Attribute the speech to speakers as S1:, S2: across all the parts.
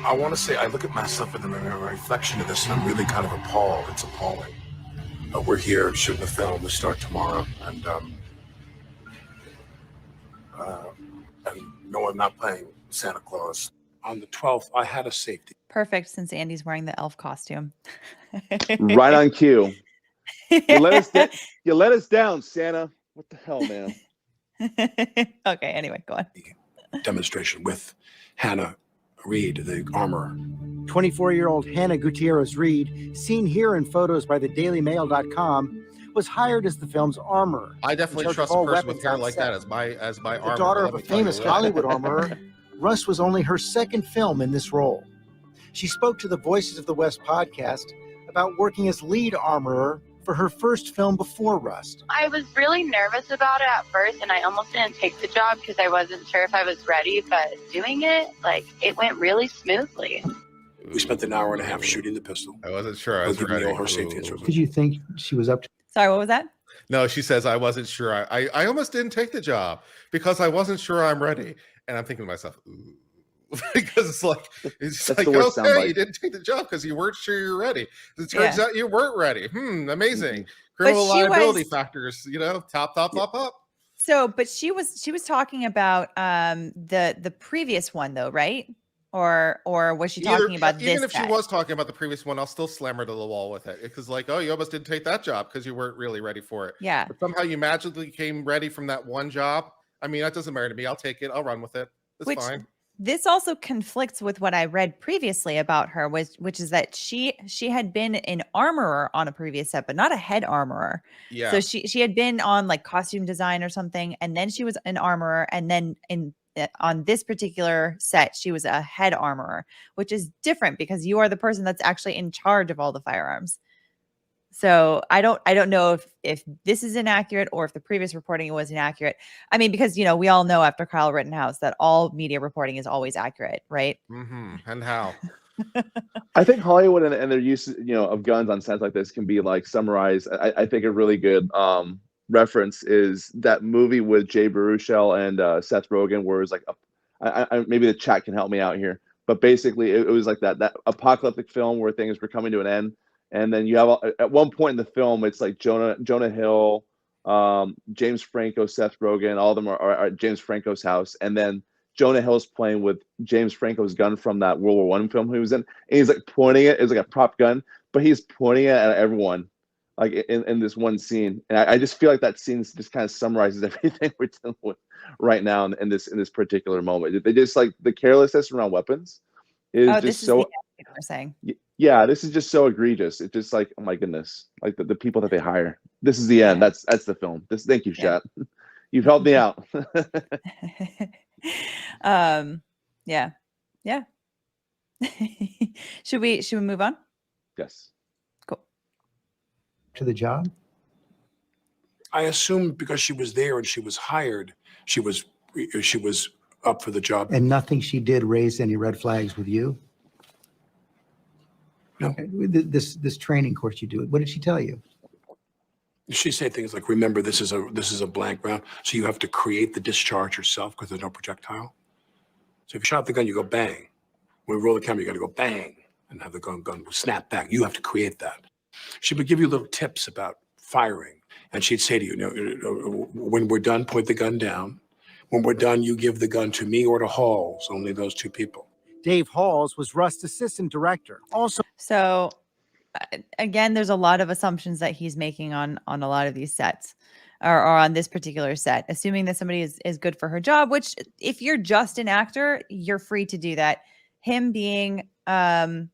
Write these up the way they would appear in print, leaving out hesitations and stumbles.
S1: I want to say I look at myself in the mirror, a reflection of this, and I'm really kind of appalled. It's appalling. We're here shooting the film. We start tomorrow, and no, I'm not playing Santa Claus. On the 12th, I had a safety.
S2: Perfect, since Andy's wearing the elf costume.
S3: Right on cue. You let us down, Santa. What the hell, man?
S2: Okay, anyway, go on.
S1: Demonstration with Hannah Reed, the armorer.
S4: 24-year-old Hannah Gutierrez Reed, seen here in photos by the DailyMail.com, was hired as the film's armorer.
S5: I definitely trust a person with hair like that as my armorer.
S4: The daughter of a famous Hollywood armorer, Russ was only her second film in this role. She spoke to the Voices of the West podcast about working as lead armorer for her first film before Rust.
S6: I was really nervous about it at first, and I almost didn't take the job because I wasn't sure if I was ready, but doing it, it went really smoothly.
S1: We spent an hour and a half shooting the pistol.
S5: I wasn't sure I was ready.
S1: All her safety instructions.
S4: Did you think she was up to?
S2: Sorry, what was that?
S5: No, she says, I wasn't sure. I almost didn't take the job because I wasn't sure I'm ready. And I'm thinking to myself, ooh. Because it's like, okay, you didn't take the job because you weren't sure you're ready. It turns out you weren't ready. Amazing. Criminal liability factors, top.
S2: So, but she was talking about the previous one though, right? Or was she talking about this?
S5: Even if she was talking about the previous one, I'll still slam her to the wall with it. Because you almost didn't take that job because you weren't really ready for it.
S2: Yeah.
S5: But somehow you magically came ready from that one job. I mean, that doesn't matter to me. I'll take it. I'll run with it. It's fine.
S2: This also conflicts with what I read previously about her, which is that she had been an armorer on a previous set, but not a head armorer.
S5: Yeah.
S2: So she had been on costume design or something, and then she was an armorer, and then on this particular set, she was a head armorer, which is different because you are the person that's actually in charge of all the firearms. So I don't know if this is inaccurate or if the previous reporting was inaccurate. I mean, because, we all know after Kyle Rittenhouse that all media reporting is always accurate, right?
S5: Mm-hmm. And how?
S3: I think Hollywood and their use, of guns on sets like this can be summarized. I think a really good reference is that movie with Jay Baruchel and Seth Rogen, where it was maybe the chat can help me out here, but basically it was like that apocalyptic film where things were coming to an end. And then you have at one point in the film, it's like Jonah Hill, James Franco, Seth Rogen, all of them are at James Franco's house. And then Jonah Hill's playing with James Franco's gun from that World War I film he was in. And he's pointing it. It's like a prop gun, but he's pointing it at everyone in this one scene. And I just feel like that scene just kind of summarizes everything we're dealing with right now in this particular moment. They just the carelessness around weapons is just so.
S2: We're saying.
S3: Yeah, this is just so egregious. It's just oh my goodness, the people that they hire. This is the end. That's the film. Thank you, Chat. You've helped me out.
S2: Yeah. Should we move on?
S3: Yes.
S2: Cool.
S4: To the job?
S1: I assume because she was there and she was hired, she was up for the job.
S4: And nothing she did raised any red flags with you?
S1: No.
S4: This training course you do, what did she tell you?
S1: She said things like, remember, this is a blank round, so you have to create the discharge yourself because there's no projectile. So if you shot the gun, you go bang. When we roll the camera, you got to go bang and have the gun snap back. You have to create that. She would give you little tips about firing, and she'd say to you, when we're done, point the gun down. When we're done, you give the gun to me or to Halls, only those two people.
S4: Dave Halls was Rust's assistant director. Also,
S2: so again, there's a lot of assumptions that he's making on a lot of these sets or on this particular set, assuming that somebody is good for her job, which if you're just an actor, you're free to do that. Him being a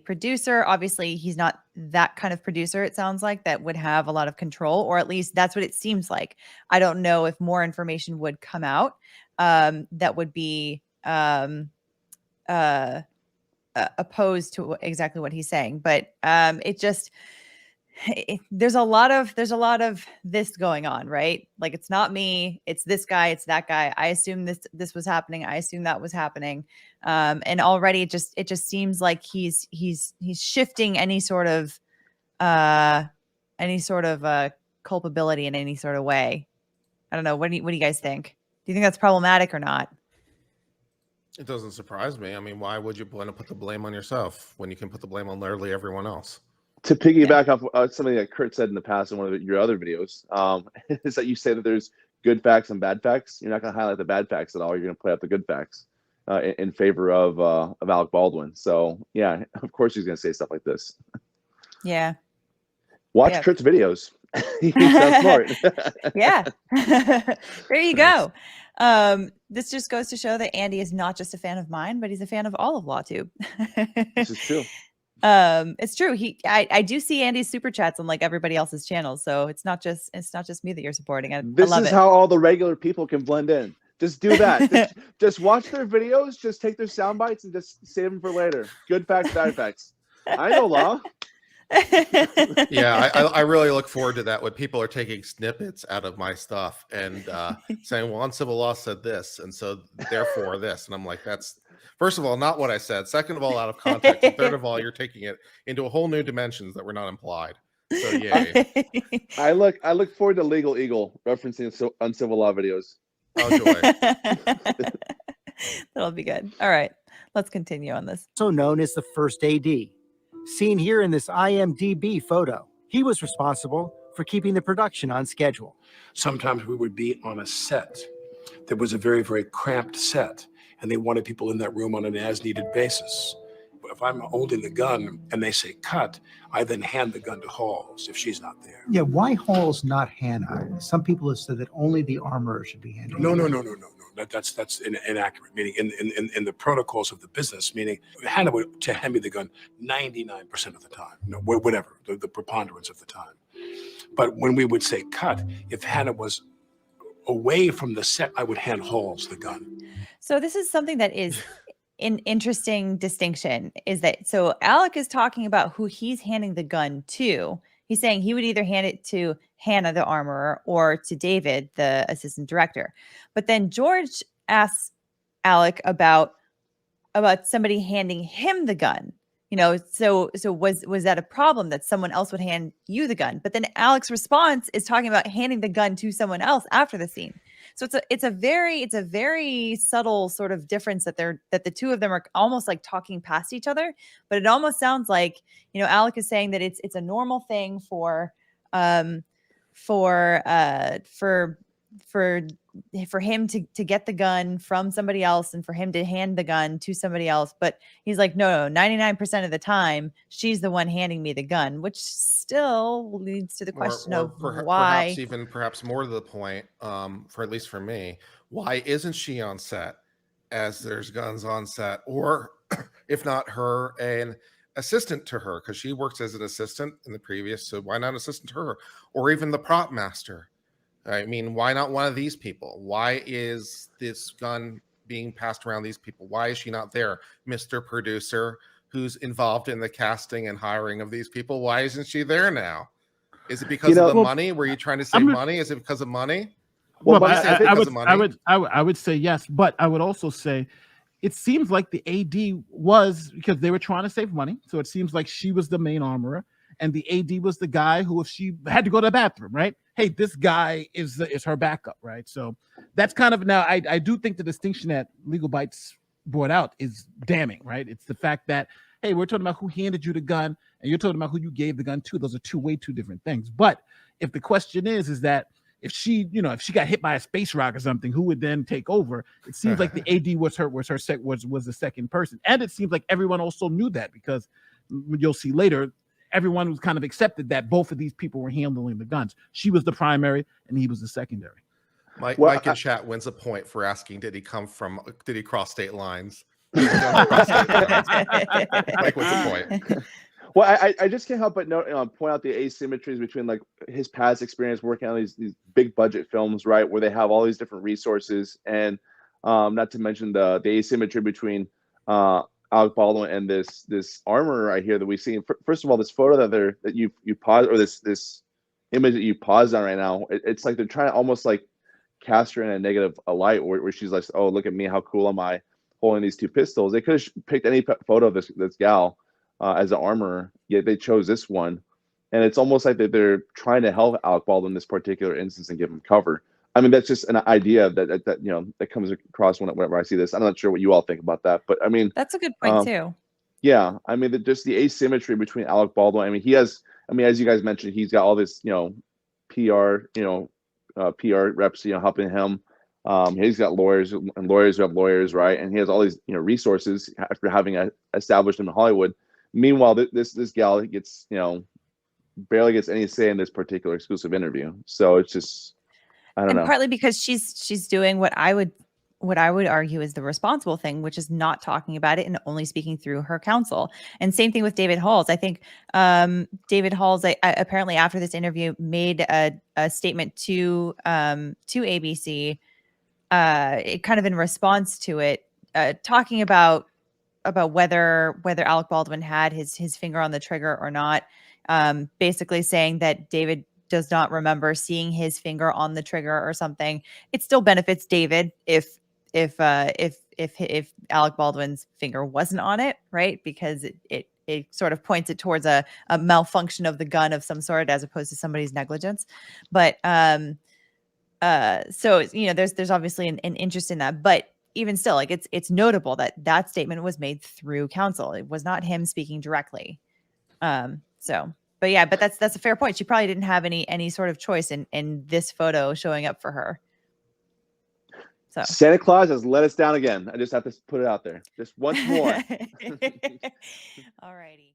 S2: producer, obviously he's not that kind of producer, it sounds like, that would have a lot of control, or at least that's what it seems like. I don't know if more information would come out that would be opposed to exactly what he's saying, but there's a lot of this going on, right? It's not me, it's this guy, it's that guy. I assume this was happening, I assume that was happening, and already it just seems like he's shifting any sort of culpability in any sort of way. I don't know. What do you guys think? Do you think that's problematic or not?
S5: It doesn't surprise me. I mean, why would you want to put the blame on yourself when you can put the blame on literally everyone else?
S3: To piggyback off something that Kurt said in the past in one of your other videos, is that you say that there's good facts and bad facts. You're not going to highlight the bad facts at all. You're going to play up the good facts in favor of Alec Baldwin. So yeah, of course he's going to say stuff like this.
S2: Yeah.
S3: Watch Kurt's videos. He sounds smart.
S2: Yeah. There you go. This just goes to show that Andy is not just a fan of mine, but he's a fan of all of LawTube.
S3: This is true.
S2: It's true. I do see Andy's super chats on like everybody else's channels, so it's not just me that you're supporting.
S3: This
S2: I love
S3: is
S2: it.
S3: how all the regular people can blend in. Just do that. just watch their videos. Just take their sound bites and just save them for later. Good facts, bad facts. I know law.
S5: Yeah, I really look forward to that when people are taking snippets out of my stuff and saying, well, uncivil law said this, and so therefore this. And I'm like, that's, first of all, not what I said. Second of all, out of context. And third of all, you're taking it into a whole new dimensions that were not implied. So yay.
S3: I look forward to Legal Eagle referencing uncivil law videos.
S5: Oh joy.
S2: That'll be good. All right, let's continue on this.
S4: Also known as the first AD. Seen here in this IMDb photo, he was responsible for keeping the production on schedule.
S1: Sometimes we would be on a set that was a very, very cramped set, and they wanted people in that room on an as-needed basis. If I'm holding the gun and they say cut, I then hand the gun to Halls if she's not there.
S7: Yeah, why Hall's not Hannah? Some people have said that only the armorer should be handling.
S1: No. That's inaccurate. Meaning in the protocols of the business, meaning Hannah would to hand me the gun 99% of the time, whatever the preponderance of the time. But when we would say cut, if Hannah was away from the set, I would hand Halls the gun.
S2: So this is something that is an interesting distinction. Is that so? Alec is talking about who he's handing the gun to. He's saying he would either hand it to Hannah, the armorer, or to David, the assistant director. But then George asks Alec about somebody handing him the gun. You know, so was that a problem that someone else would hand you the gun? But then Alec's response is talking about handing the gun to someone else after the scene. So it's a very subtle sort of difference that the two of them are almost like talking past each other. But it almost sounds like, you know, Alec is saying that it's a normal thing for him to get the gun from somebody else and for him to hand the gun to somebody else. But he's like, no, 99% of the time, she's the one handing me the gun, which still leads to the question of why.
S5: Perhaps more to the point, for at least for me, why isn't she on set as there's guns on set? Or if not her, an assistant to her, because she works as an assistant in the previous, so why not an assistant to her? Or even the prop master. I mean, why not one of these people? Why is this gun being passed around these people? Why is she not there? Mr. Producer, who's involved in the casting and hiring of these people, why isn't she there now? Is it because of the money? Were you trying to save money? Is it because of money?
S8: Well, I would say yes, but I would also say it seems like the AD was, because they were trying to save money. So it seems like she was the main armorer and the AD was the guy who, if she had to go to the bathroom, right? Hey, this guy is her backup, right? So that's kind of, now I do think the distinction that Legalbytes brought out is damning, right? It's the fact that, hey, we're talking about who handed you the gun and you're talking about who you gave the gun to. Those are way two different things. But if the question is that if she got hit by a space rock or something, who would then take over? It seems like the AD was the second person. And it seems like everyone also knew that, because you'll see later, everyone was kind of accepted that both of these people were handling the guns. She was the primary and he was the secondary.
S5: Mike in chat wins a point for asking, did he cross state lines? Mike wins a point.
S3: Well, I just can't help but point out the asymmetries between like his past experience working on these big budget films, right, where they have all these different resources, and not to mention the asymmetry between Alec Baldwin and this armorer right here that we've seen. First of all, this photo that you paused, or this image that you paused on right now, it's like they're trying to almost like cast her in a negative light, where she's like, oh, look at me, how cool am I holding these two pistols. They could have picked any photo of this gal as an armorer, yet they chose this one. And it's almost like that they're trying to help Alec Baldwin in this particular instance and give him cover. I mean, that's just an idea that you know that comes across whenever I see this. I'm not sure what you all think about that, but I mean,
S2: That's a good point too.
S3: Yeah, I mean, just the asymmetry between Alec Baldwin. I mean, he has. I mean, as you guys mentioned, he's got all this, you know, PR, PR reps, helping him. He's got lawyers and lawyers who have lawyers, right? And he has all these, resources after having established him in Hollywood. Meanwhile, this gal gets, barely gets any say in this particular exclusive interview. So it's just, I don't know.
S2: Partly because she's doing what I would argue is the responsible thing, which is not talking about it and only speaking through her counsel. And same thing with David Halls. I think David Halls apparently after this interview made a statement to ABC, it kind of in response to it, talking about whether Alec Baldwin had his finger on the trigger or not. Basically saying that David does not remember seeing his finger on the trigger or something. It still benefits David if Alec Baldwin's finger wasn't on it, right? Because it sort of points it towards a malfunction of the gun of some sort as opposed to somebody's negligence. But so there's obviously an interest in that, but even still, like it's notable that statement was made through counsel. It was not him speaking directly. But yeah, but that's a fair point. She probably didn't have any sort of choice in this photo showing up for her. So
S3: Santa Claus has let us down again. I just have to put it out there just once more.
S2: All righty.